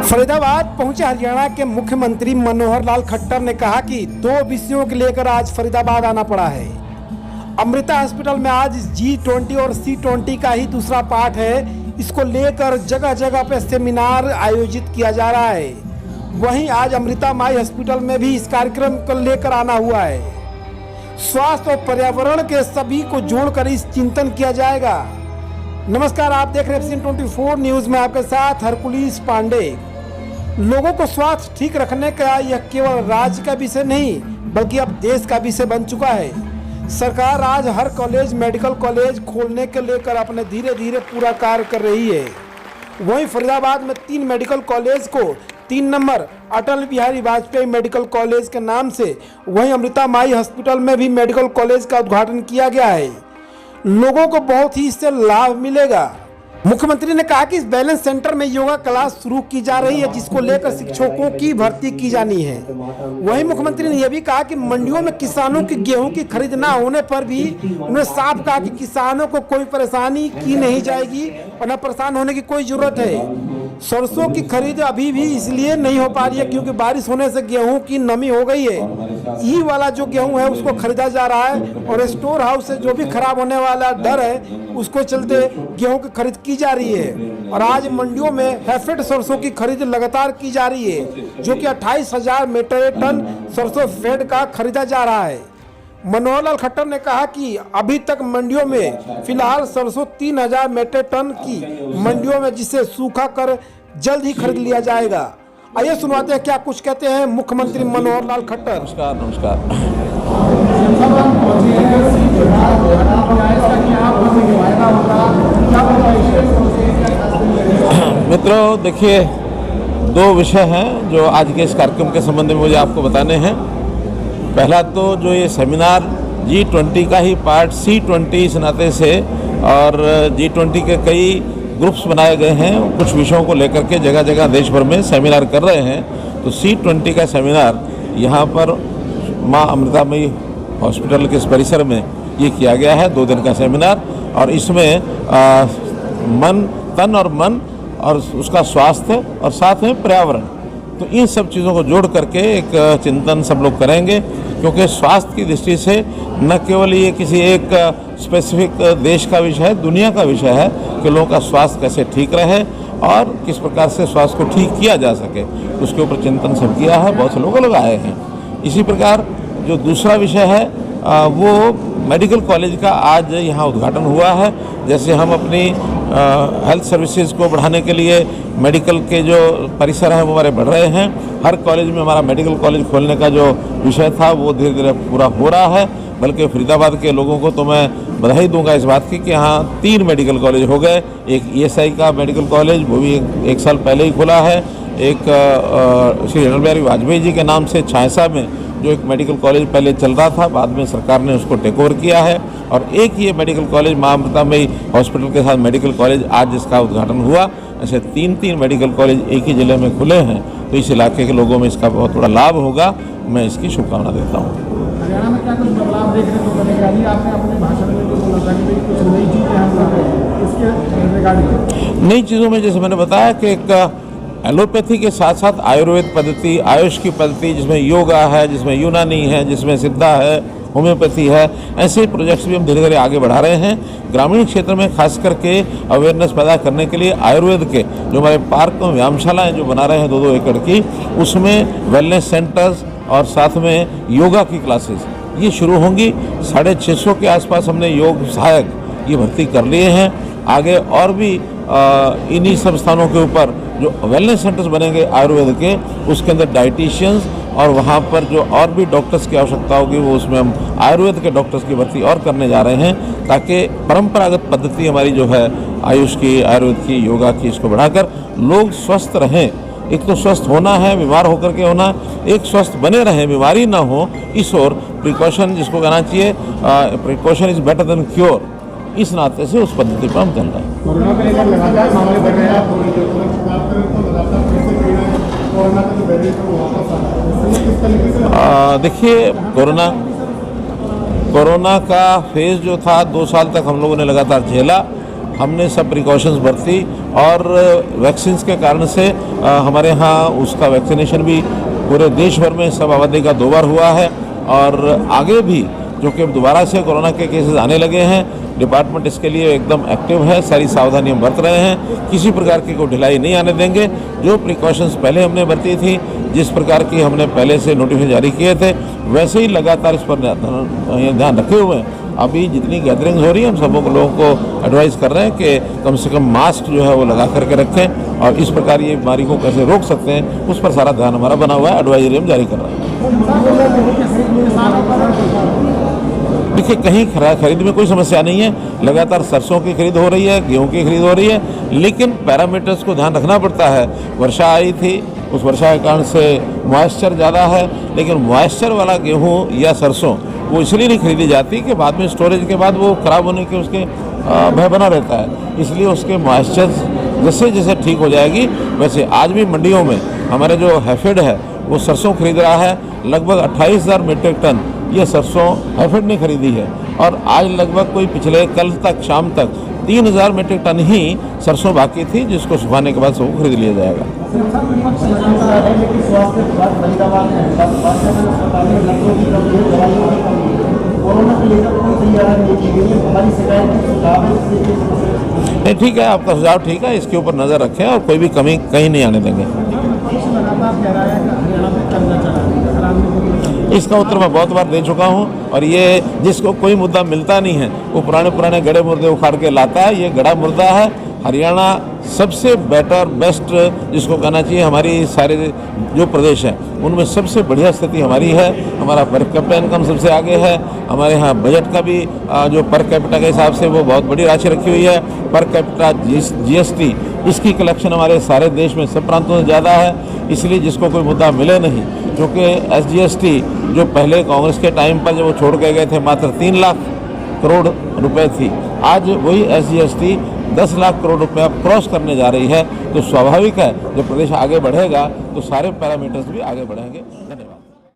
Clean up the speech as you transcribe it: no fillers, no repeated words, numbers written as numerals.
फरीदाबाद पहुंचे हरियाणा के मुख्यमंत्री मनोहर लाल खट्टर ने कहा कि दो विषयों को लेकर आज फरीदाबाद आना पड़ा है। अमृता हॉस्पिटल में आज G20 और C20 का ही दूसरा पार्ट है। इसको लेकर जगह जगह पे सेमिनार आयोजित किया जा रहा है। वहीं आज अमृता माई हॉस्पिटल में भी इस कार्यक्रम को लेकर आना हुआ है। स्वास्थ्य और पर्यावरण के सभी को जोड़कर इस चिंतन किया जाएगा। नमस्कार, आप देख रहे हैं F24 न्यूज में आपके साथ हरकुलीस पांडे। लोगों को स्वास्थ्य ठीक रखने का यह केवल राज्य का विषय नहीं बल्कि अब देश का विषय बन चुका है। सरकार आज हर कॉलेज, मेडिकल कॉलेज खोलने के लेकर अपने धीरे धीरे पूरा कार्य कर रही है। वहीं फरीदाबाद में 3 मेडिकल कॉलेज को 3 number Atal Bihari Vajpayee medical college के नाम से, वहीं अमृता माई हॉस्पिटल में भी मेडिकल कॉलेज का उद्घाटन किया गया है। लोगों को बहुत ही इससे लाभ मिलेगा। मुख्यमंत्री ने कहा कि इस बैलेंस सेंटर में योगा क्लास शुरू की जा रही है, जिसको लेकर शिक्षकों की भर्ती की जानी है। वहीं मुख्यमंत्री ने यह भी कहा कि मंडियों में किसानों की गेहूं की खरीद ना होने पर भी उन्होंने साफ कहा कि किसानों को कोई परेशानी की नहीं जाएगी और न परेशान होने की कोई जरूरत है। सरसों की खरीद अभी भी इसलिए नहीं हो पा रही है क्योंकि बारिश होने से गेहूं की नमी हो गई है। ई वाला जो गेहूं है उसको खरीदा जा रहा है और स्टोर हाउस से जो भी खराब होने वाला डर है उसको चलते गेहूं की खरीद की जा रही है। और आज मंडियों में हैफेड सरसों की खरीद लगातार की जा रही है, जो कि 28,000 मीट्रिक टन सरसों फेड का खरीदा जा रहा है। मनोहर लाल खट्टर ने कहा कि अभी तक मंडियों में फिलहाल सरसों 3,000 मीट्रिक टन की मंडियों में, जिसे सूखा कर जल्द ही खरीद लिया जाएगा। आइए सुनवाते हैं क्या कुछ कहते हैं मुख्यमंत्री मनोहर लाल खट्टर। नमस्कार। मित्रों, देखिए, 2 विषय हैं जो आज के इस कार्यक्रम के संबंध में मुझे आपको बताने हैं। पहला तो जो ये सेमिनार G20 का ही पार्ट C20 इस नाते से, और G20 के कई ग्रुप्स बनाए गए हैं, कुछ विषयों को लेकर के जगह जगह देश भर में सेमिनार कर रहे हैं। तो C20 का सेमिनार यहाँ पर माँ अमृतामयी हॉस्पिटल के इस परिसर में ये किया गया है, 2 दिन का सेमिनार। और इसमें तन और मन और उसका स्वास्थ्य और साथ में पर्यावरण, तो इन सब चीज़ों को जोड़ करके एक चिंतन सब लोग करेंगे। क्योंकि स्वास्थ्य की दृष्टि से न केवल ये किसी एक स्पेसिफिक देश का विषय है, दुनिया का विषय है कि लोगों का स्वास्थ्य कैसे ठीक रहे और किस प्रकार से स्वास्थ्य को ठीक किया जा सके, उसके ऊपर चिंतन सब किया है। बहुत से लोग आए हैं। इसी प्रकार जो दूसरा विषय है वो मेडिकल कॉलेज का आज यहाँ उद्घाटन हुआ है। जैसे हम अपनी हेल्थ सर्विसेज को बढ़ाने के लिए मेडिकल के जो परिसर हैं वो हमारे बढ़ रहे हैं। हर कॉलेज में हमारा मेडिकल कॉलेज खोलने का जो विषय था वो धीरे धीरे पूरा हो रहा है। बल्कि फरीदाबाद के लोगों को तो मैं बधाई दूंगा इस बात की कि यहाँ 3 मेडिकल कॉलेज हो गए। एक ESI का मेडिकल कॉलेज, वो भी एक साल पहले ही खुला है। एक श्री अटल बिहारी वाजपेयी जी के नाम से छायसा में जो एक मेडिकल कॉलेज पहले चल रहा था, बाद में सरकार ने उसको टेक ओवर किया है। और एक ये मेडिकल कॉलेज माँ अमृतामयी हॉस्पिटल के साथ मेडिकल कॉलेज आज जिसका उद्घाटन हुआ। ऐसे 3 मेडिकल कॉलेज एक ही ज़िले में खुले हैं, तो इस इलाके के लोगों में इसका बहुत बड़ा लाभ होगा। मैं इसकी शुभकामना देता हूँ। हरियाणा में क्या कुछ बदलाव देखने को मिलेगा? आपने अपने भाषण में जो बोला था कि कुछ नई चीज़ें हम कर रहे हैं, इसके रिगार्डिंग नई चीज़ों में जैसे मैंने बताया कि एक एलोपैथी के साथ साथ आयुर्वेद पद्धति, आयुष की पद्धति, जिसमें योगा है, जिसमें यूनानी है, जिसमें सिद्धा है, होम्योपैथी है, ऐसे प्रोजेक्ट्स भी हम धीरे धीरे आगे बढ़ा रहे हैं। ग्रामीण क्षेत्र में खास करके अवेयरनेस पैदा करने के लिए आयुर्वेद के जो हमारे पार्क में व्यायामशालाएँ जो बना रहे हैं 2-2 एकड़ की, उसमें वेलनेस सेंटर्स और साथ में योगा की क्लासेस ये शुरू होंगी। 650 के आसपास हमने योग सहायक ये भर्ती कर लिए हैं। आगे और भी इन्हीं संस्थानों के ऊपर जो वेलनेस सेंटर्स बनेंगे आयुर्वेद के, उसके अंदर डाइटिशियंस और वहाँ पर जो और भी डॉक्टर्स की आवश्यकता होगी वो उसमें हम आयुर्वेद के डॉक्टर्स की भर्ती और करने जा रहे हैं, ताकि परंपरागत पद्धति हमारी जो है आयुष की, आयुर्वेद की, योगा की, इसको बढ़ाकर लोग स्वस्थ रहें। एक तो स्वस्थ होना है, बीमार होकर के होना, एक स्वस्थ बने रहें, बीमारी ना हो, इस ओर प्रिकॉशन जिसको कहना चाहिए, precaution is better than cure, इस नाते से उस पद्धति पर हम चल रहे हैं। देखिए, कोरोना का फेज़ जो था 2 साल तक हम लोगों ने लगातार झेला। हमने सब प्रिकॉशंस बरती और वैक्सीन के कारण से हमारे यहाँ उसका वैक्सीनेशन भी पूरे देश भर में सब आबादी का 2 बार हुआ है। और आगे भी जो कि दोबारा से कोरोना के केसेस आने लगे हैं, डिपार्टमेंट इसके लिए एकदम एक्टिव है, सारी सावधानियां बरत रहे हैं, किसी प्रकार की कोई ढिलाई नहीं आने देंगे। जो प्रिकॉशंस पहले हमने बरती थी, जिस प्रकार की हमने पहले से नोटिफिकेशन जारी किए थे, वैसे ही लगातार इस पर ध्यान रखे हुए हैं। अभी जितनी गैदरिंग्स हो रही है, हम सब लोगों को एडवाइस कर रहे हैं कि कम से कम मास्क जो है वो लगा करके रखें और इस प्रकार ये बीमारी को कैसे रोक सकते हैं उस पर सारा ध्यान हमारा बना हुआ है, एडवाइजरी हम जारी कर रहे हैं। देखिए, कहीं खरीद में कोई समस्या नहीं है, लगातार सरसों की खरीद हो रही है, गेहूं की खरीद हो रही है, लेकिन पैरामीटर्स को ध्यान रखना पड़ता है। वर्षा आई थी, उस वर्षा के कारण से मॉइस्चर ज़्यादा है, लेकिन मॉइस्चर वाला गेहूं या सरसों वो इसलिए नहीं खरीदी जाती कि बाद में स्टोरेज के बाद वो ख़राब होने के उसके भय बना रहता है, इसलिए उसके मॉइस्चर जैसे जैसे ठीक हो जाएगी वैसे। आज भी मंडियों में हमारे जो हैफेड है वो सरसों खरीद रहा है, लगभग 28,000 मीट्रिक टन ये सरसों हैफेड ने खरीदी है और आज लगभग कोई पिछले कल तक शाम तक 3,000 मीट्रिक टन ही सरसों बाकी थी, जिसको सुखाने के बाद सब खरीद लिया जाएगा। नहीं, ठीक है, आपका सुझाव ठीक है, इसके ऊपर नज़र रखें और कोई भी कमी कहीं नहीं आने देंगे। इसका उत्तर मैं बहुत बार दे चुका हूं और ये जिसको कोई मुद्दा मिलता नहीं है वो पुराने गड़े मुर्दे उखाड़ के लाता है। ये गड़ा मुर्दा है। हरियाणा सबसे बेटर बेस्ट जिसको कहना चाहिए, हमारी सारे जो प्रदेश हैं उनमें सबसे बढ़िया स्थिति हमारी है। हमारा पर कैपिटा इनकम सबसे आगे है। हमारे यहाँ बजट का भी जो पर कैपिटा के हिसाब से वो बहुत बड़ी राशि रखी हुई है। पर कैपिटा GST इसकी कलेक्शन हमारे सारे देश में सब प्रांतों से ज़्यादा है। इसलिए जिसको कोई मुद्दा मिले नहीं, क्योंकि SGST जो पहले कांग्रेस के टाइम पर जब वो छोड़ के गए थे मात्र 3 लाख करोड़ रुपए थी, आज वही SGST 10 लाख करोड़ रुपए अब क्रॉस करने जा रही है। तो स्वाभाविक है जब प्रदेश आगे बढ़ेगा तो सारे पैरामीटर्स भी आगे बढ़ेंगे। धन्यवाद।